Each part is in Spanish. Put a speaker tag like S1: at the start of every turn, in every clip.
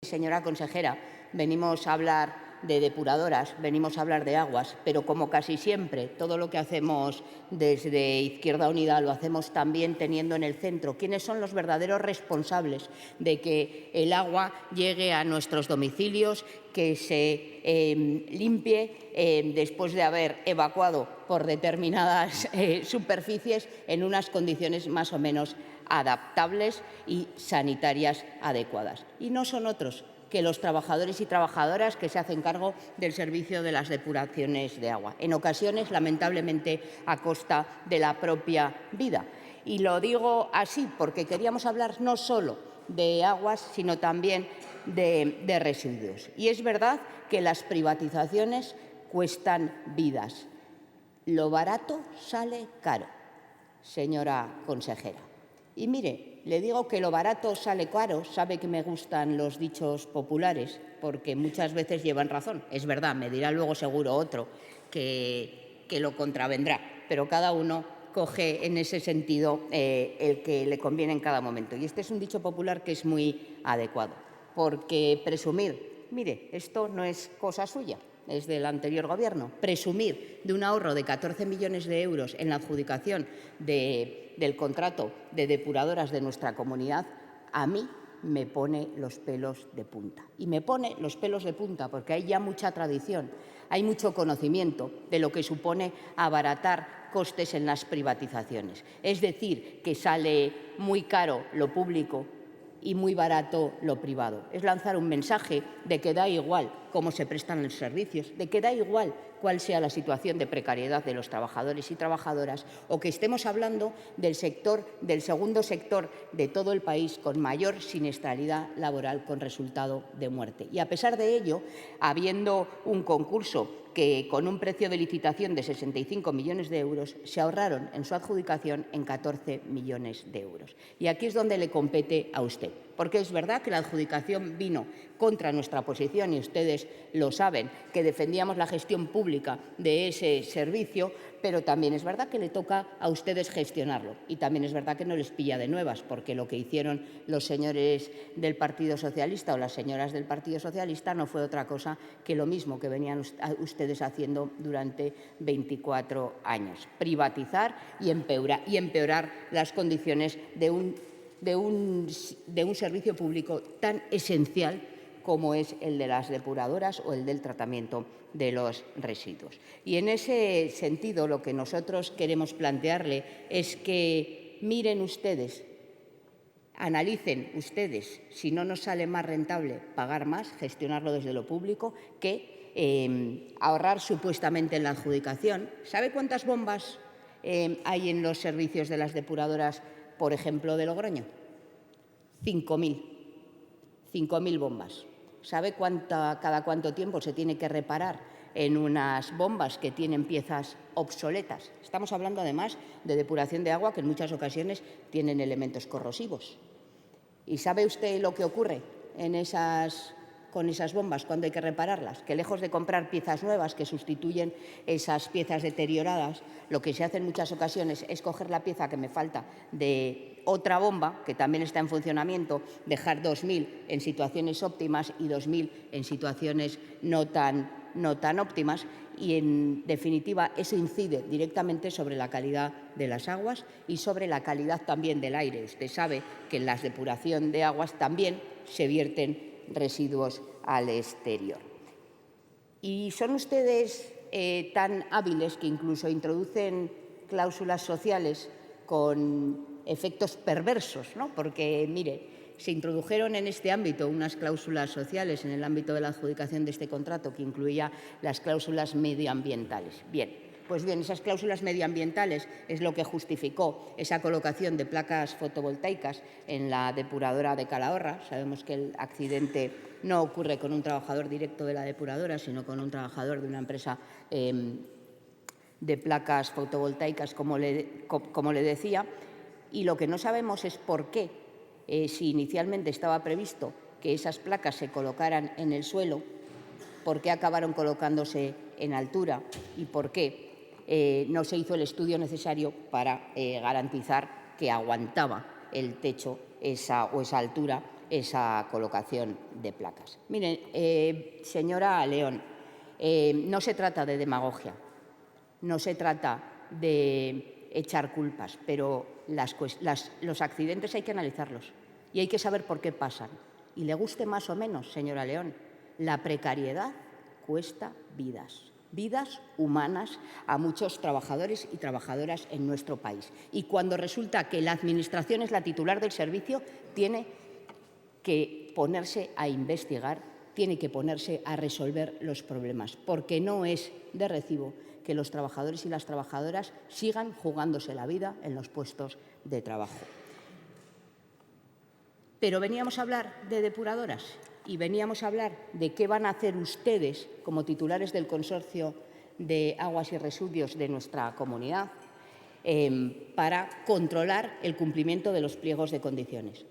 S1: Señora consejera, venimos a hablar de depuradoras, venimos a hablar de aguas, pero como casi siempre, todo lo que hacemos desde Izquierda Unida lo hacemos también teniendo en el centro quiénes son los verdaderos responsables de que el agua llegue a nuestros domicilios, que se limpie después de haber evacuado por determinadas superficies en unas condiciones más o menos adaptables y sanitarias adecuadas. Y no son otros que los trabajadores y trabajadoras que se hacen cargo del servicio de las depuraciones de agua, en ocasiones, lamentablemente, a costa de la propia vida. Y lo digo así porque queríamos hablar no solo de aguas, sino también de residuos. Y es verdad que las privatizaciones cuestan vidas. Lo barato sale caro, señora consejera. Y mire, le digo que lo barato sale caro, sabe que me gustan los dichos populares, porque muchas veces llevan razón. Es verdad, me dirá luego seguro otro que lo contravendrá, pero cada uno coge en ese sentido el que le conviene en cada momento. Y este es un dicho popular que es muy adecuado, porque presumir, mire, esto no es cosa suya, es del anterior Gobierno, presumir de un ahorro de 14 millones de euros en la adjudicación del contrato de depuradoras de nuestra comunidad, a mí me pone los pelos de punta. Y me pone los pelos de punta porque hay ya mucha tradición, hay mucho conocimiento de lo que supone abaratar costes en las privatizaciones. Es decir, que sale muy caro lo público y muy barato lo privado. Es lanzar un mensaje de que da igual cómo se prestan los servicios, de que da igual cuál sea la situación de precariedad de los trabajadores y trabajadoras, o que estemos hablando del segundo sector de todo el país con mayor siniestralidad laboral con resultado de muerte. Y a pesar de ello, habiendo un concurso que con un precio de licitación de 65 millones de euros se ahorraron en su adjudicación en 14 millones de euros. Y aquí es donde le compete a usted, porque es verdad que la adjudicación vino contra nuestra posición y ustedes lo saben, que defendíamos la gestión pública de ese servicio, pero también es verdad que le toca a ustedes gestionarlo. Y también es verdad que no les pilla de nuevas, porque lo que hicieron los señores del Partido Socialista o las señoras del Partido Socialista no fue otra cosa que lo mismo que venían ustedes haciendo durante 24 años, privatizar y empeorar las condiciones de un servicio público tan esencial como es el de las depuradoras o el del tratamiento de los residuos. Y en ese sentido, lo que nosotros queremos plantearle es que miren ustedes, analicen ustedes si no nos sale más rentable pagar más, gestionarlo desde lo público, que ahorrar supuestamente en la adjudicación. ¿Sabe cuántas bombas hay en los servicios de las depuradoras, por ejemplo, de Logroño? 5.000. 5.000 bombas. ¿Sabe cada cuánto tiempo se tiene que reparar en unas bombas que tienen piezas obsoletas? Estamos hablando, además, de depuración de agua que en muchas ocasiones tienen elementos corrosivos. ¿Y sabe usted lo que ocurre con esas bombas cuando hay que repararlas? Que lejos de comprar piezas nuevas que sustituyen esas piezas deterioradas, lo que se hace en muchas ocasiones es coger la pieza que me falta de otra bomba, que también está en funcionamiento, dejar 2.000 en situaciones óptimas y 2.000 en situaciones no tan óptimas, y en definitiva eso incide directamente sobre la calidad de las aguas y sobre la calidad también del aire. Usted sabe que en la depuración de aguas también se vierten residuos al exterior. Y son ustedes tan hábiles que incluso introducen cláusulas sociales con efectos perversos, ¿no? Porque, mire, se introdujeron en este ámbito unas cláusulas sociales en el ámbito de la adjudicación de este contrato que incluía las cláusulas medioambientales. Pues bien, esas cláusulas medioambientales es lo que justificó esa colocación de placas fotovoltaicas en la depuradora de Calahorra. Sabemos que el accidente no ocurre con un trabajador directo de la depuradora, sino con un trabajador de una empresa de placas fotovoltaicas, como le decía. Y lo que no sabemos es por qué, si inicialmente estaba previsto que esas placas se colocaran en el suelo, por qué acabaron colocándose en altura y por qué no se hizo el estudio necesario para garantizar que aguantaba el techo esa altura esa colocación de placas. Miren, señora León, no se trata de demagogia, no se trata de echar culpas, pero los accidentes hay que analizarlos y hay que saber por qué pasan. Y le guste más o menos, señora León, la precariedad cuesta vidas, vidas humanas a muchos trabajadores y trabajadoras en nuestro país. Y cuando resulta que la Administración es la titular del servicio, tiene que ponerse a investigar, tiene que ponerse a resolver los problemas, porque no es de recibo que los trabajadores y las trabajadoras sigan jugándose la vida en los puestos de trabajo. Pero veníamos a hablar de depuradoras y veníamos a hablar de qué van a hacer ustedes como titulares del Consorcio de Aguas y Residuos de nuestra comunidad para controlar el cumplimiento de los pliegos de condiciones.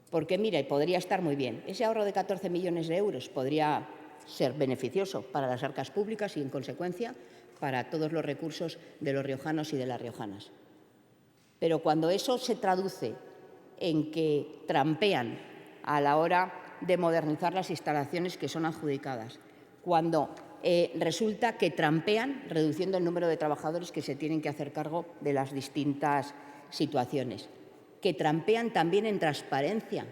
S1: Porque, mire, podría estar muy bien. Ese ahorro de 14 millones de euros podría ser beneficioso para las arcas públicas y, en consecuencia, para todos los recursos de los riojanos y de las riojanas. Pero cuando eso se traduce en que trampean a la hora de modernizar las instalaciones que son adjudicadas, cuando resulta que trampean reduciendo el número de trabajadores que se tienen que hacer cargo de las distintas situaciones, que trampean también en transparencia.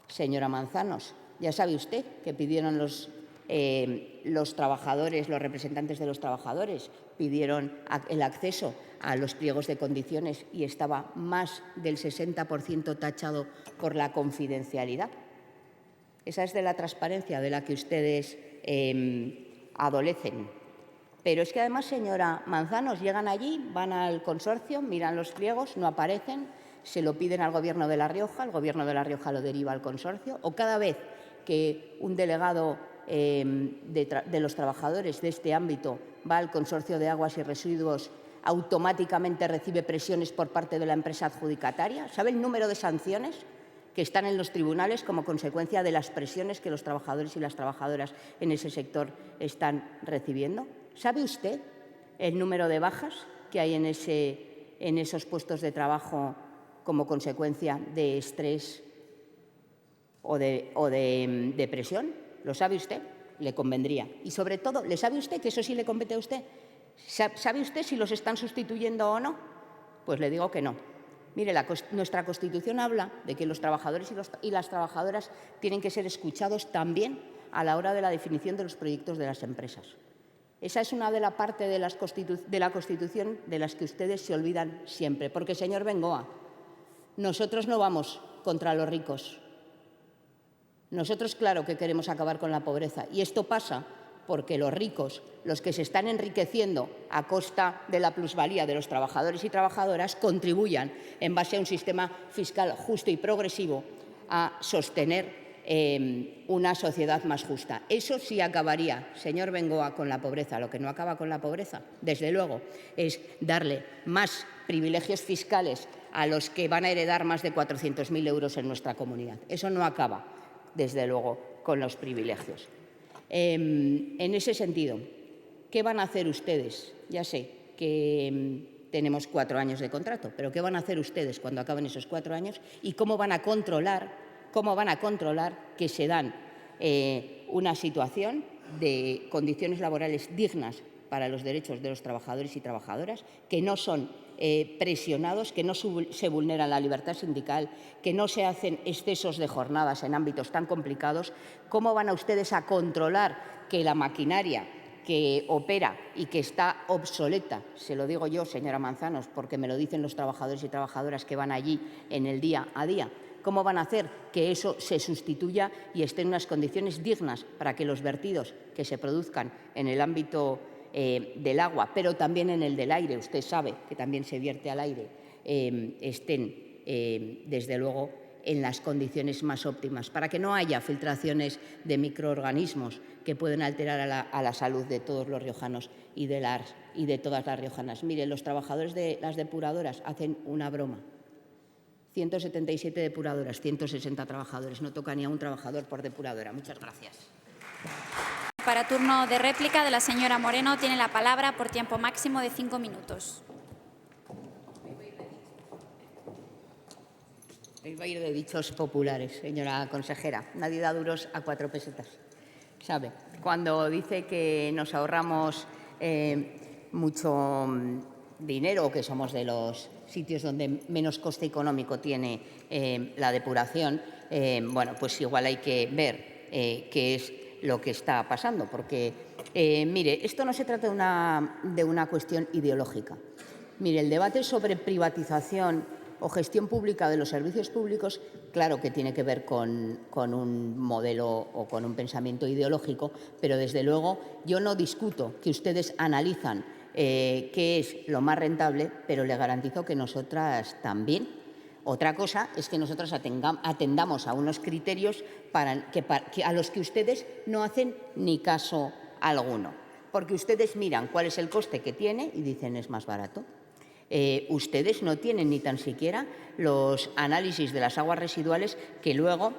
S1: Señora Manzanos, ya sabe usted que pidieron los trabajadores, los representantes de los trabajadores, pidieron el acceso a los pliegos de condiciones y estaba más del 60% tachado por la confidencialidad. Esa es de la transparencia de la que ustedes adolecen. Pero es que además, señora Manzanos, llegan allí, van al consorcio, miran los pliegos, no aparecen, se lo piden al Gobierno de La Rioja, el Gobierno de La Rioja lo deriva al consorcio, o cada vez que un delegado de los trabajadores de este ámbito va al Consorcio de Aguas y Residuos, automáticamente recibe presiones por parte de la empresa adjudicataria. ¿Sabe el número de sanciones que están en los tribunales como consecuencia de las presiones que los trabajadores y las trabajadoras en ese sector están recibiendo? ¿Sabe usted el número de bajas que hay en esos puestos de trabajo como consecuencia de estrés o de depresión? ¿Lo sabe usted? Le convendría. Y, sobre todo, ¿le sabe usted que eso sí le compete a usted? ¿Sabe usted si los están sustituyendo o no? Pues le digo que no. Mire, nuestra Constitución habla de que los trabajadores y las trabajadoras tienen que ser escuchados también a la hora de la definición de los proyectos de las empresas. Esa es una de la parte de la Constitución de las que ustedes se olvidan siempre. Porque, señor Bengoa, nosotros no vamos contra los ricos. Nosotros, claro que queremos acabar con la pobreza. Y esto pasa porque los ricos, los que se están enriqueciendo a costa de la plusvalía de los trabajadores y trabajadoras, contribuyan, en base a un sistema fiscal justo y progresivo, a sostener una sociedad más justa. Eso sí acabaría, señor Bengoa, con la pobreza. Lo que no acaba con la pobreza, desde luego, es darle más privilegios fiscales a los que van a heredar más de 400.000 euros en nuestra comunidad. Eso no acaba, desde luego, con los privilegios. En ese sentido, ¿qué van a hacer ustedes? Ya sé que tenemos 4 años de contrato, pero ¿qué van a hacer ustedes cuando acaben esos 4 años? ¿Y cómo van a controlar que se dan una situación de condiciones laborales dignas para los derechos de los trabajadores y trabajadoras, que no son presionados, que no se vulnera la libertad sindical, que no se hacen excesos de jornadas en ámbitos tan complicados? ¿Cómo van a ustedes a controlar que la maquinaria que opera y que está obsoleta, se lo digo yo, señora Manzanos, porque me lo dicen los trabajadores y trabajadoras que van allí en el día a día, cómo van a hacer que eso se sustituya y esté en unas condiciones dignas para que los vertidos que se produzcan en el ámbito del agua, pero también en el del aire, usted sabe que también se vierte al aire, estén, desde luego, en las condiciones más óptimas, para que no haya filtraciones de microorganismos que pueden alterar a la salud de todos los riojanos y de todas las riojanas. Mire, los trabajadores de las depuradoras hacen una broma. 177 depuradoras, 160 trabajadores. No toca ni a un trabajador por depuradora. Muchas gracias.
S2: Para turno de réplica de la señora Moreno, tiene la palabra por tiempo máximo de 5 minutos.
S1: Iba a ir de dichos populares, señora consejera. Nadie da duros a 4 pesetas. ¿Sabe? Cuando dice que nos ahorramos mucho dinero, o que somos de los sitios donde menos coste económico tiene la depuración, bueno, pues igual hay que ver qué es lo que está pasando, porque, mire, esto no se trata de una cuestión ideológica. Mire, el debate sobre privatización o gestión pública de los servicios públicos, claro que tiene que ver con un modelo o con un pensamiento ideológico, pero desde luego yo no discuto que ustedes analizan qué es lo más rentable, pero le garantizo que nosotras también. Otra cosa es que nosotros atendamos a unos criterios a los que ustedes no hacen ni caso alguno, porque ustedes miran cuál es el coste que tiene y dicen es más barato. Ustedes no tienen ni tan siquiera los análisis de las aguas residuales que luego,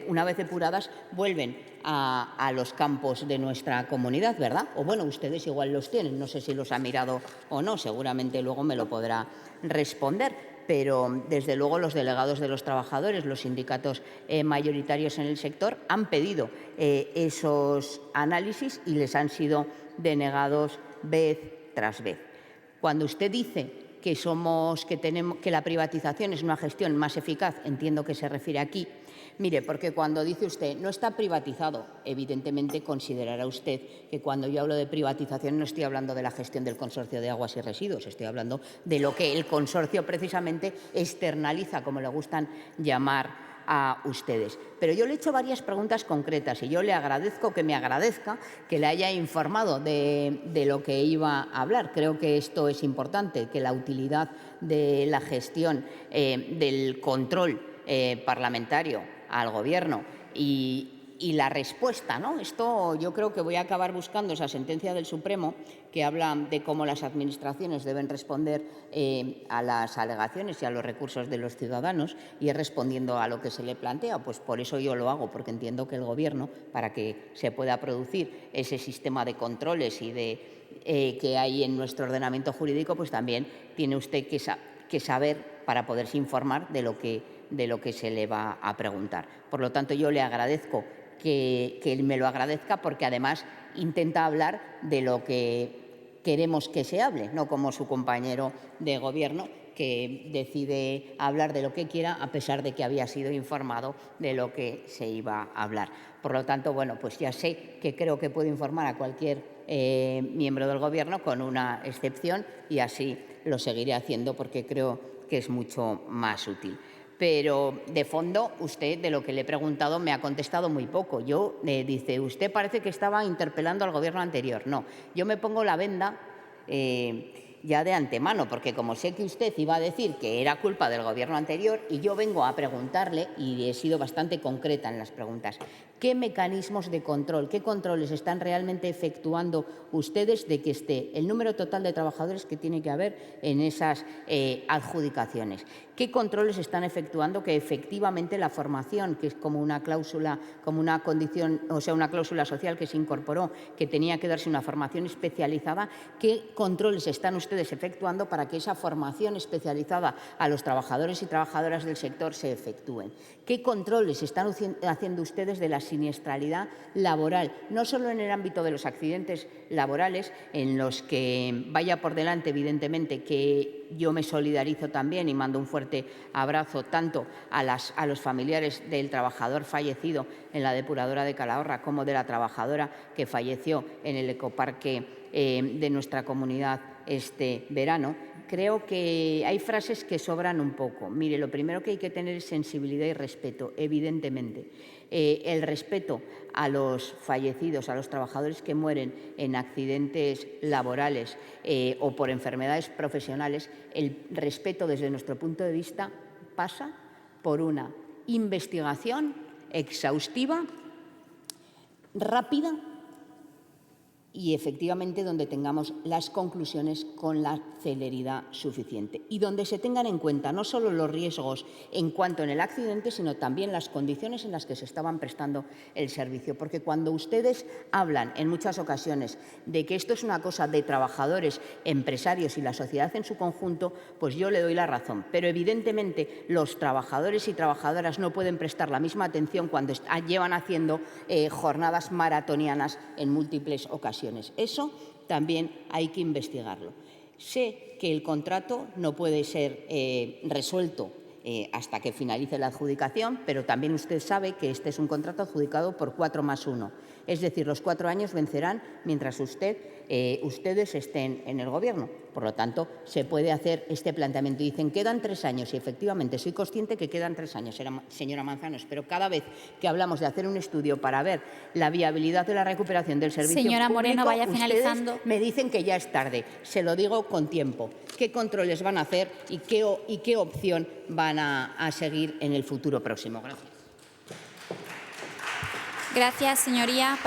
S1: una vez depuradas, vuelven a los campos de nuestra comunidad, ¿verdad? O bueno, ustedes igual los tienen, no sé si los ha mirado o no, seguramente luego me lo podrá responder, pero desde luego los delegados de los trabajadores, los sindicatos mayoritarios en el sector han pedido esos análisis y les han sido denegados vez tras vez. Cuando usted dice que la privatización es una gestión más eficaz, entiendo que se refiere aquí. Mire, porque cuando dice usted no está privatizado, evidentemente considerará usted que cuando yo hablo de privatización no estoy hablando de la gestión del Consorcio de Aguas y Residuos, estoy hablando de lo que el consorcio precisamente externaliza, como le gustan llamar a ustedes. Pero yo le he hecho varias preguntas concretas y yo le agradezco que me agradezca que le haya informado de lo que iba a hablar. Creo que esto es importante, que la utilidad de la gestión del control parlamentario al Gobierno y la respuesta, ¿no? Esto yo creo que voy a acabar buscando esa sentencia del Supremo que habla de cómo las administraciones deben responder a las alegaciones y a los recursos de los ciudadanos y respondiendo a lo que se le plantea. Pues por eso yo lo hago, porque entiendo que el Gobierno, para que se pueda producir ese sistema de controles y que hay en nuestro ordenamiento jurídico, pues también tiene usted que saber para poderse informar de lo que se le va a preguntar. Por lo tanto, yo le agradezco que él me lo agradezca, porque además intenta hablar de lo que queremos que se hable, no como su compañero de Gobierno, que decide hablar de lo que quiera a pesar de que había sido informado de lo que se iba a hablar. Por lo tanto, bueno, pues ya sé que creo que puedo informar a cualquier miembro del Gobierno, con una excepción, y así lo seguiré haciendo porque creo que es mucho más útil. Pero de fondo, usted, de lo que le he preguntado, me ha contestado muy poco. Dice, usted parece que estaba interpelando al Gobierno anterior. No, yo me pongo la venda ya de antemano, porque como sé que usted iba a decir que era culpa del Gobierno anterior, y yo vengo a preguntarle, y he sido bastante concreta en las preguntas, ¿qué mecanismos de control, qué controles están realmente efectuando ustedes de que esté el número total de trabajadores que tiene que haber en esas adjudicaciones? ¿Qué controles están efectuando que efectivamente la formación, que es como una cláusula, como una condición, o sea, una cláusula social que se incorporó, que tenía que darse una formación especializada, qué controles están ustedes efectuando para que esa formación especializada a los trabajadores y trabajadoras del sector se efectúen? ¿Qué controles están haciendo ustedes de la siniestralidad laboral, no solo en el ámbito de los accidentes laborales, en los que vaya por delante, evidentemente, que yo me solidarizo también y mando un fuerte abrazo tanto a los familiares del trabajador fallecido en la depuradora de Calahorra como de la trabajadora que falleció en el ecoparque de nuestra comunidad este verano? Creo que hay frases que sobran un poco. Mire, lo primero que hay que tener es sensibilidad y respeto, evidentemente. El respeto a los fallecidos, a los trabajadores que mueren en accidentes laborales o por enfermedades profesionales, el respeto desde nuestro punto de vista pasa por una investigación exhaustiva, rápida y efectivamente donde tengamos las conclusiones con la celeridad suficiente y donde se tengan en cuenta no solo los riesgos en cuanto en el accidente, sino también las condiciones en las que se estaban prestando el servicio. Porque cuando ustedes hablan en muchas ocasiones de que esto es una cosa de trabajadores, empresarios y la sociedad en su conjunto, pues yo le doy la razón. Pero evidentemente los trabajadores y trabajadoras no pueden prestar la misma atención cuando llevan haciendo jornadas maratonianas en múltiples ocasiones. Eso también hay que investigarlo. Sé que el contrato no puede ser resuelto hasta que finalice la adjudicación, pero también usted sabe que este es un contrato adjudicado por 4+1. Es decir, los 4 años vencerán mientras ustedes estén en el Gobierno. Por lo tanto, se puede hacer este planteamiento. Dicen, quedan 3 años y efectivamente soy consciente que quedan 3 años, señora Manzanos, pero cada vez que hablamos de hacer un estudio para ver la viabilidad de la recuperación del servicio
S2: señora
S1: público,
S2: Moreno, vaya
S1: ustedes
S2: finalizando.
S1: me dicen que ya es tarde. Se lo digo con tiempo. ¿Qué controles van a hacer y qué opción van a seguir en el futuro próximo? Gracias.
S2: Gracias, señoría.